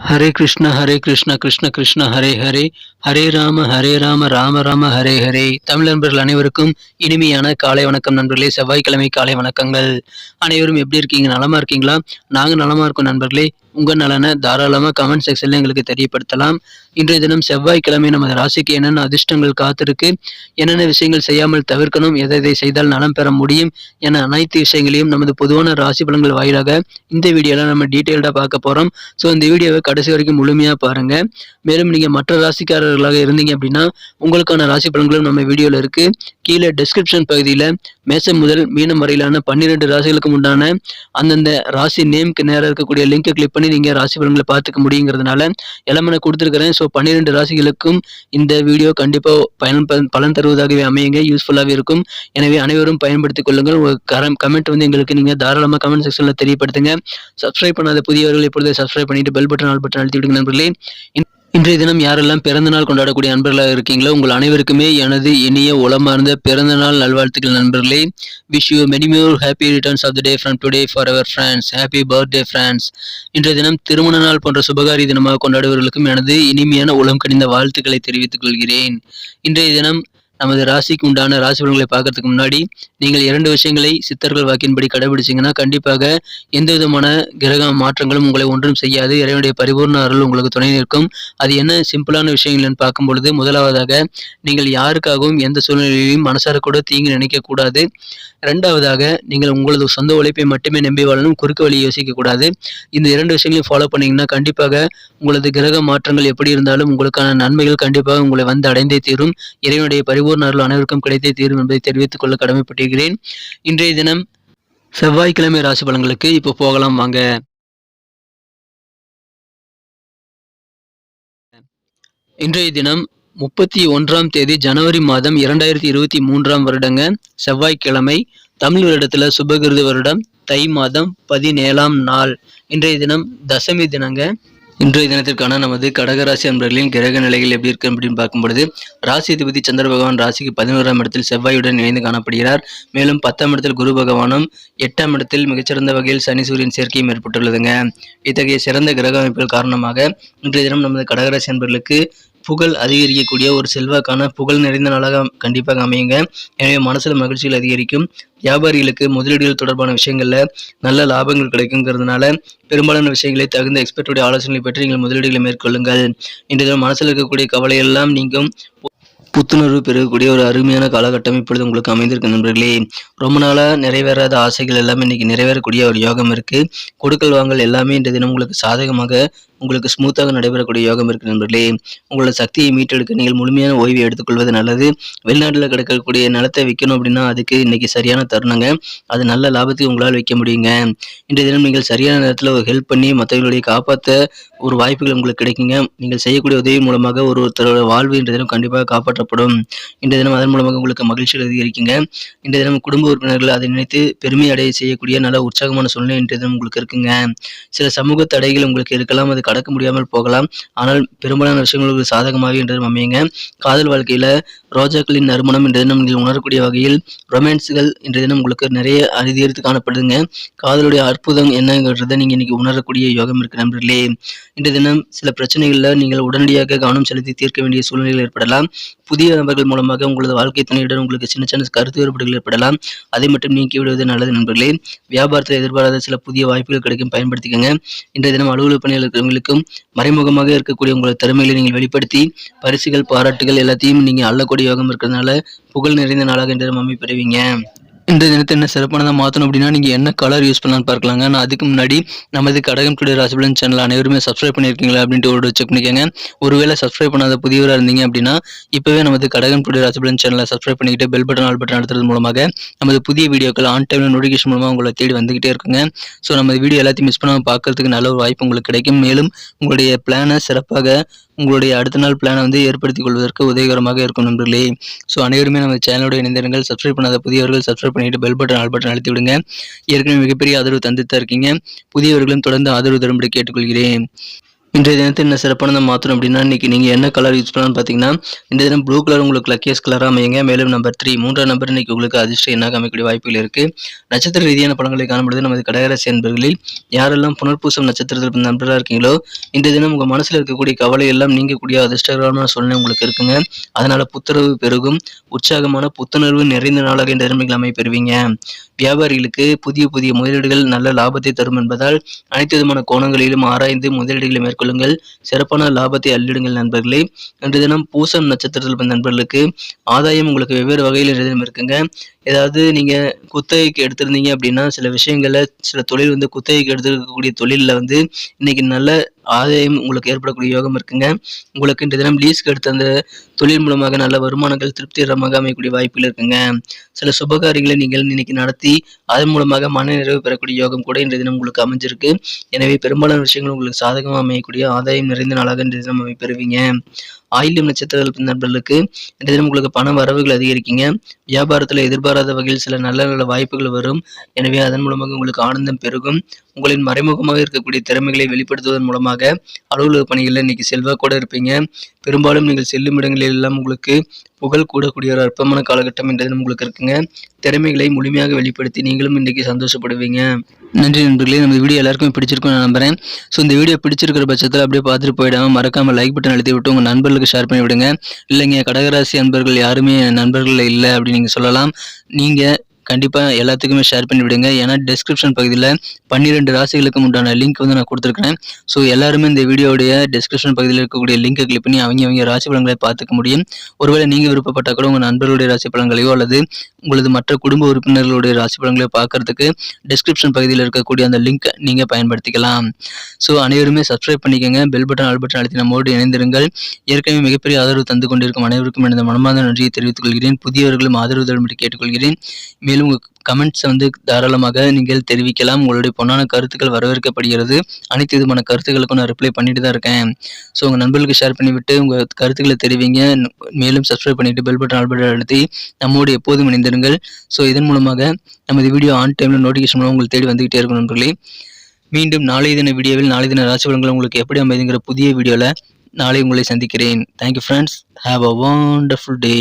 ஹரே கிருஷ்ணா கிருஷ்ண கிருஷ்ண ஹரே ஹரே ஹரே ராம ராம ராம ஹரே ஹரே. தமிழ் நண்பர்கள் அனைவருக்கும் இனிமையான காலை வணக்கம் நண்பர்களே. செவ்வாய்க்கிழமை காலை வணக்கங்கள். அனைவரும் எப்படி இருக்கீங்க? நலமா இருக்கீங்களா? நாங்கள் நலமா இருக்கோம் நண்பர்களே. உங்கள் நலனை தாராளமாக கமெண்ட் செக்ஷனில் எங்களுக்கு தெரியப்படுத்தலாம். இன்றைய தினம் செவ்வாய்க்கிழமை நமது ராசிக்கு என்னென்ன அதிர்ஷ்டங்கள் காத்திருக்கு, என்னென்ன விஷயங்கள் செய்யாமல் தவிர்க்கணும், எதை செய்தால் நலம் பெற முடியும் என அனைத்து விஷயங்களையும் நமது பொதுவான ராசி பலன்கள் வாயிலாக இந்த வீடியோவில் நம்ம டீட்டெயில்டாக பார்க்க போகிறோம். ஸோ இந்த வீடியோவை கடைசி வரைக்கும் முழுமையாக பாருங்கள். மேலும் நீங்கள் மற்ற ராசிக்காரர்களாக இருந்தீங்க அப்படின்னா உங்களுக்கான ராசி பலன்களும் நம்ம வீடியோவில் இருக்குது. கீழே டிஸ்கிரிப்ஷன் பகுதியில் மேசம் முதல் மீனம் வரையிலான 12 ராசிகளுக்கு உண்டான அந்தந்த ராசி நேம்க்கு நேராக இருக்கக்கூடிய லிங்கை கிளிக் பண்ணி நீங்கள் ராசி பலன்களை பார்த்துக்க முடியுங்கிறதுனால எல்லாமே கொடுத்துருக்கிறேன். ஸோ 12 ராசிகளுக்கும் இந்த வீடியோ கண்டிப்பாக பலன் தருவதாகவே அமையுங்க, யூஸ்ஃபுல்லாகவே இருக்கும். எனவே அனைவரும் பயன்படுத்திக் கொள்ளுங்கள். உங்கள் கமெண்ட் எங்களுக்கு நீங்கள் தாராளமாக கமெண்ட் செக்ஷனில் தெரியப்படுத்துங்க. சப்ஸ்கிரைப் பண்ணாத புதியவர்கள் இப்பொழுது சப்ஸ்கிரைப் பண்ணிட்டு பெல் பட்டன் ஆல் பட்டன் அழுத்தி விடுங்க நண்பர்களே. இன்றைய தினம் யாரெல்லாம் பிறந்த நாள் கொண்டாடக்கூடிய நண்பர்களாக இருக்கீங்களோ உங்கள் அனைவருக்குமே எனது இனிய உளமார்ந்த பிறந்த நாள் நல்வாழ்த்துக்கள் நண்பர்களே. Wish you many more happy returns of the day from today for our friends. Happy birthday friends. இன்றைய தினம் திருமண நாள் போன்ற சுபகாரி தினமாக கொண்டாடுபவர்களுக்கும் எனது இனிமையான உளம் கனிந்த வாழ்த்துக்களை தெரிவித்துக் கொள்கிறேன். இன்றைய தினம் நமது ராசிக்கு உண்டான ராசி பலன்களை பார்க்கறதுக்கு முன்னாடி நீங்கள் 2 விஷயங்களை சித்தர்கள் வாக்கின்படி கடைபிடிச்சிங்கன்னா கண்டிப்பாக எந்த விதமான கிரக மாற்றங்களும் உங்களை ஒன்றும் செய்யாது. இறைவனுடைய பரிபூர்ண அருள் உங்களுக்கு துணை நிற்கும். அது என்ன சிம்பிளான விஷயங்கள்னு பார்க்கும் பொழுது, முதலாவதாக நீங்கள் யாருக்காகவும் எந்த சூழ்நிலையிலும் மனசார கூட தீங்கு நினைக்கக்கூடாது. 2வதாக நீங்கள் உங்களது சொந்த உழைப்பை மட்டுமே நம்பி வாழணும், குறுக்கு வழி யோசிக்கக்கூடாது. இந்த 2 விஷயங்களையும் ஃபாலோ பண்ணிங்கன்னா கண்டிப்பாக உங்களது கிரக மாற்றங்கள் எப்படி இருந்தாலும் உங்களுக்கான நன்மைகள் கண்டிப்பாக உங்களை வந்து அடைந்தே தீரும். இறைவனுடைய பரிபூர்ண அருள் அனைவருக்கும் கிடைத்தே தீரும் என்பதை தெரிவித்துக் கொள்ள கடமைப்பட்டிருக்கிறேன். இன்றைய தினம் செவ்வாய்க்கிழமை ராசி பலன்களுக்கு இப்போ போகலாம் வாங்க. இன்றைய தினம் 31ஆம் தேதி ஜனவரி மாதம் 2023ஆம் வருடங்க, செவ்வாய்க்கிழமை. தமிழ் வருடத்தில் சுபகிருது வருடம் தை மாதம் 17ஆம் நாள். இன்றைய தினம் தசமி தினங்க. இன்றைய தினத்திற்கான நமது கடகராசி அன்பர்களின் கிரக நிலைகள் எப்படி இருக்கு அப்படின்னு பார்க்கும்பொழுது, ராசி அதிபதி சந்திர பகவான் ராசிக்கு 11ஆம் இடத்தில் செவ்வாயுடன் இணைந்து காணப்படுகிறார். மேலும் 10ஆம் இடத்தில் குரு பகவானும், 8ஆம் இடத்தில் மிகச்சிறந்த வகையில் சனி சூரியன் சேர்க்கையும் ஏற்பட்டுள்ளதுங்க. இத்தகைய சிறந்த கிரக அமைப்புகள் காரணமாக இன்றைய தினம் நமது கடகராசி அன்பர்களுக்கு புகழ் அதிகரிக்கக்கூடிய ஒரு செல்வாக்கான புகழ் நிறைந்த நாளாக கண்டிப்பாக அமையுங்க. எனவே மனசில் மகிழ்ச்சிகள் அதிகரிக்கும். வியாபாரிகளுக்கு முதலீடுகள் தொடர்பான விஷயங்களில் நல்ல லாபங்கள் கிடைக்குங்கிறதுனால பெரும்பாலான விஷயங்களை தகுந்த எக்ஸ்பர்ட்டுடைய ஆலோசனை பெற்று நீங்கள் முதலீடுகளை மேற்கொள்ளுங்கள். இன்றைய மனசில் இருக்கக்கூடிய கவலையெல்லாம் நீங்கும். புத்துணர்வு பெறக்கூடிய ஒரு அருமையான காலகட்டம் இப்பொழுது உங்களுக்கு அமைந்திருக்கு நண்பர்களே. ரொம்ப நாளாக நிறைவேறாத ஆசைகள் எல்லாமே இன்னைக்கு நிறைவேறக்கூடிய ஒரு யோகம் இருக்கு. கொடுக்கல் வாங்கல் எல்லாமே இன்றைய தினம் உங்களுக்கு சாதகமாக உங்களுக்கு ஸ்மூத்தாக நடைபெறக்கூடிய யோகம் இருக்கு நண்பர்களே. உங்களோட சக்தியை மீட்டெடுக்க நீங்கள் முழுமையான ஓய்வை எடுத்துக்கொள்வது நல்லது. வெளிநாட்டில் கிடைக்கக்கூடிய நிலத்தை விற்கணும் அப்படின்னா அதுக்கு இன்னைக்கு சரியான தருணங்க. அது நல்ல லாபத்துக்கு உங்களால் விற்க முடியுங்க. இன்றைய தினம் நீங்கள் சரியான நேரத்தில் ஒரு ஹெல்ப் பண்ணி மற்றவர்களுடைய காப்பாற்ற ஒரு வாய்ப்புகள் உங்களுக்கு கிடைக்குங்க. நீங்கள் செய்யக்கூடிய உதவி மூலமாக ஒருத்தரோட வாழ்வு இன்றைய தினம் கண்டிப்பாக காப்பாற்றப்படும். இன்றைய தினம் அதன் மூலமாக உங்களுக்கு மகிழ்ச்சிகள் அதிகரிக்குங்க. இன்றைய தினம் குடும்ப உறுப்பினர்கள் அதை நினைத்து பெருமை அடைய செய்யக்கூடிய நல்ல உற்சாகமான சூழ்நிலை இன்றைய தினம் உங்களுக்கு இருக்குங்க. சில சமூக தடைகள் உங்களுக்கு இருக்கலாம், அது கடக்க முடியாமல் போகலாம். ஆனால் பெரும்பாலான விஷயங்களுக்கு சாதகமாக இன்றைய தினம் அமையுங்க. காதல் வாழ்க்கையில ரோஜாக்களின் நறுமணம் இன்றைய தினம் நீங்கள் உணரக்கூடிய வகையில் ரொமான்ஸ்கள் இன்றைய தினம் உங்களுக்கு நிறைய அதிகரித்து காணப்படுதுங்க. காதலுடைய அற்புதம் என்னங்கிறத நீங்க இன்னைக்கு உணரக்கூடிய யோகம் இருக்கு நண்பர்களே. இன்றைய தினம் சில பிரச்சனைகள்ல நீங்கள் உடனடியாக கவனம் செலுத்தி தீர்க்க வேண்டிய சூழ்நிலைகள் ஏற்படலாம். புதிய நபர்கள் மூலமாக உங்களது வாழ்க்கை துணையுடன் உங்களுக்கு சின்ன சின்ன கருத்து வேறுபாடுகள் ஏற்படலாம். அதை மட்டும் நீக்கி விடுவது நல்லது நண்பர்களே. வியாபாரத்தில் எதிர்பாராத சில புதிய வாய்ப்புகள் கிடைக்கும், பயன்படுத்திக்கங்க. இன்றைய தினம் அலுவலக பணியில் இருக்கிறவங்களுக்கும் மறைமுகமாக இருக்கக்கூடிய உங்களது திறமைகளை நீங்கள் வெளிப்படுத்தி பரிசுகள் பாராட்டுகள் எல்லாத்தையும் நீங்க அள்ளக்கூடிய யோகம் இருக்கிறதுனால புகழ் நிறைந்த நாளாக இன்றைய தினம் அமைப்பெறுவீங்க. இந்த தினத்தை என்ன சிறப்பானதாக மாற்றணும் அப்படின்னா நீங்கள் என்ன கலர் யூஸ் பண்ணலான்னு பார்க்கலாங்க. நான் அதுக்கு முன்னாடி நமது கடகம் டுடே ராசிபலன் சேனல் அனைவருமே சப்ஸ்கிரைப் பண்ணியிருக்கீங்களா அப்படின்ட்டு ஒரு செக் பண்ணிக்கோங்க. ஒருவேளை சப்ஸ்கிரைப் பண்ணாத புதியவராக இருந்தீங்க அப்படின்னா இப்போவே நமது கடகம் டுடே ராசிபலன் சேனலை சப்ஸ்கிரைப் பண்ணிக்கிட்டு பெல் பட்டன் ஆல் பட்டன் அழுத்துறது மூலமாக நமது புதிய வீடியோக்கள் ஆன் டைமில் நோட்டிஃபிகேஷன் மூலமாக உங்களை தேடி வந்துகிட்டே இருக்குங்க. ஸோ நம்ம வீடியோ எல்லாத்தையும் மிஸ் பண்ணாமல் பார்க்கறதுக்கு நல்ல ஒரு வாய்ப்பு உங்களுக்கு கிடைக்கும். மேலும் உங்களுடைய பிளானை சிறப்பாக உங்களுடைய அடுத்த நாள் பிளானை ஏற்படுத்திக் கொள்வதற்கு உதவிகரமாக இருக்கும் நண்பர்களே. ஸோ அனைவருமே நம்ம சேனலோட இணைந்திருங்கள். சப்ஸ்கிரைப் பண்ணாத புதியவர்கள் சப்ஸ்கிரைப் பண்ணிட்டு பெல் பட்டன் ஆல் பட்டன் அழுத்தி விடுங்க. ஏற்கனவே மிகப்பெரிய ஆதரவு தந்துட்டு தான் இருக்கீங்க. புதியவர்களும் தொடர்ந்து ஆதரவு தரும்படி கேட்டுக்கொள்கிறேன். இன்றைய தினத்தில் என்ன சிறப்பானதை மாற்றணும் அப்படின்னா, இன்னைக்கு நீங்கள் என்ன கலர் யூஸ் பண்ணலாம்னு பார்த்தீங்கன்னா, இன்றைய தினம் ப்ளூ கலர் உங்களுக்கு லக்கியஸ்ட் கலராக அமையுங்க. மேலும் நம்பர் 3 மூன்றாம் நம்பர் இன்னைக்கு உங்களுக்கு அதிர்ஷ்ட எண்ணாக அமையக்கூடிய வாய்ப்புகள் இருக்கு. நட்சத்திர ரீதியான பலன்களை காணும்பொழுது நமது கடகராசி அன்பர்களில் யாரெல்லாம் புனர்பூசம் நட்சத்திரத்தில் பிறந்த நண்பர்களாக இருக்கீங்களோ, இன்றைய தினம் உங்கள் மனசில் இருக்கக்கூடிய கவலை எல்லாம் நீங்கக்கூடிய அதிர்ஷ்டகரமான சூழ்நிலை உங்களுக்கு இருக்குங்க. அதனால புத்துணர்வு பெருகும். உற்சாகமான புத்துணர்வு நிறைந்த நாளாக இந்த தினங்கள் அமைய பெறுவீங்க. வியாபாரிகளுக்கு புதிய புதிய முதலீடுகள் நல்ல லாபத்தை தரும் என்பதால் அனைத்து விதமான கோணங்களிலும் ஆராய்ந்து முதலீடுகளை மேற்கொள்ளுங்கள். சிறப்பான லாபத்தை அள்ளிடுங்கள் நண்பர்களே. இன்றைய தினம் பூசம் நட்சத்திரத்தில் பிறந்த நண்பர்களுக்கு ஆதாயம் உங்களுக்கு வெவ்வேறு வகையில் இன்றைய தினம் இருக்குங்க. ஏதாவது நீங்க குத்தகைக்கு எடுத்திருந்தீங்க அப்படின்னா, சில விஷயங்கள்ல சில தொழில் வந்து குத்தகைக்கு எடுத்திருக்கக்கூடிய தொழில்ல வந்து இன்னைக்கு நல்ல ஆதாயம் உங்களுக்கு ஏற்படக்கூடிய யோகம் இருக்குங்க. உங்களுக்கு இன்றைய தினம் லீஸ்க்கு எடுத்த அந்த தொழில் மூலமாக நல்ல வருமானங்கள் திருப்திகரமாக அமையக்கூடிய வாய்ப்புகள் இருக்குங்க. சில சுபகாரியங்களை நீங்கள் இன்னைக்கு நடத்தி அதன் மூலமாக மன நிறைவு பெறக்கூடிய யோகம் கூட இன்றைய தினம் உங்களுக்கு அமைஞ்சிருக்கு. எனவே பெரும்பாலான விஷயங்கள் உங்களுக்கு சாதகமாக அமையக்கூடிய ஆதாயம் நிறைந்த நாளாக இன்றைய தினம் பெறுவீங்க. ஆயில்யம் நட்சத்திரத்தில் நண்பர்களுக்கு இன்றைய தினம் உங்களுக்கு பண வரவுகள் அதிகரிக்குங்க. வியாபாரத்தில் எதிர்பாராத வகையில் சில நல்ல நல்ல வாய்ப்புகள் வரும். எனவே அதன் மூலமாக உங்களுக்கு ஆனந்தம் பெருகும். உங்களின் மறைமுகமாக இருக்கக்கூடிய திறமைகளை வெளிப்படுத்துவதன் மூலமாக அலுவலக பணிகளில் இன்னைக்கு செல்வாக்கோட இருப்பீங்க. பெரும்பாலும் நீங்கள் செல்லும் இடங்களில் எல்லாம் உங்களுக்கு புகழ் கூடக்கூடிய ஒரு அற்புதமான காலகட்டம் இன்றைய தினம் உங்களுக்கு இருக்குங்க. திறமைகளை முழுமையாக வெளிப்படுத்தி நீங்களும் இன்றைக்கு சந்தோஷப்படுவீங்க. நன்றி நண்பர்களே. நம்ம வீடியோ எல்லாருக்கும் பிடிச்சிருக்கும் நான் நம்புறேன். ஸோ இந்த வீடியோ பிடிச்சிருக்கிற பட்சத்தில் அப்படியே பார்த்துட்டு போயிடாம மறக்காம லைக் பட்டன் அழுத்தி விட்டு உங்கள் நண்பர்களுக்கு ஷேர் பண்ணி விடுங்க. இல்லைங்க கடகராசி நண்பர்கள் யாருமே நண்பர்கள் இல்லை அப்படின்னு நீங்கள் சொல்லலாம். நீங்கள் கண்டிப்பாக எல்லாத்துக்குமே ஷேர் பண்ணி விடுங்க. ஏன்னா டிஸ்கிரிப்ஷன் பகுதியில் 12 ராசிகளுக்கு உண்டான லிங்க் வந்து நான் கொடுத்துருக்கேன். ஸோ எல்லாருமே இந்த வீடியோடைய டிஸ்கிரிப்ஷன் பகுதியில் இருக்கக்கூடிய லிங்கை கிளிக் பண்ணி அவங்க ராசி பலன்களை பார்த்துக்க முடியும். ஒருவேளை நீங்கள் விருப்பப்பட்ட கூட உங்கள் நண்பர்களுடைய ராசி பலன்களையோ அல்லது உங்களது மற்ற குடும்ப உறுப்பினர்களுடைய ராசி பலன்களையோ பார்க்கறதுக்கு டிஸ்கிரிப்ஷன் பகுதியில் இருக்கக்கூடிய அந்த லிங்க் நீங்கள் பயன்படுத்திக்கலாம். ஸோ அனைவருமே சப்ஸ்கிரைப் பண்ணிக்கோங்க. பெல் பட்டன் ஆல் பட்டன் அழுத்தி நம்மோடு இணைந்திருங்கள். ஏற்கனவே மிகப்பெரிய ஆதரவு தந்து கொண்டிருக்கும் அனைவருக்கும் எனது மனமார்ந்த நன்றியை தெரிவித்துக் கொள்கிறேன். புதியவர்களும் ஆதரவு தரும்படி கேட்டுக்கொள்கிறேன். மேலும் உங்கள் கமெண்ட்ஸ் வந்து தாராளமாக நீங்கள் தெரிவிக்கலாம். உங்களுடைய பொன்னான கருத்துக்கள் வரவேற்கப்படுகிறது. அனைத்து விதமான கருத்துக்களுக்கும் நான் ரிப்ளை பண்ணிட்டு தான் இருக்கேன். ஸோ உங்கள் நண்பர்களுக்கு ஷேர் பண்ணிவிட்டு உங்கள் கருத்துக்களை தெரிவிங்க. மேலும் சப்ஸ்கிரைப் பண்ணிவிட்டு பெல் பட்டன் ஆல் பட்டன் அழுத்தி நம்மோடு எப்போதும் இணைந்திருங்கள். ஸோ இதன் மூலமாக நமது வீடியோ ஆன் டைமில் நோட்டிஃபிகேஷன் மூலம் உங்களுக்கு தேடி வந்துகிட்டே இருக்கும் நண்பர்களே. மீண்டும் நாளைய தின வீடியோவில் நாளைய தின ராசி பலன்கள் உங்களுக்கு எப்படி அமைதுங்கிற புதிய வீடியோவில் நாளை உங்களை சந்திக்கிறேன். Thank you friends. Have a wonderful day.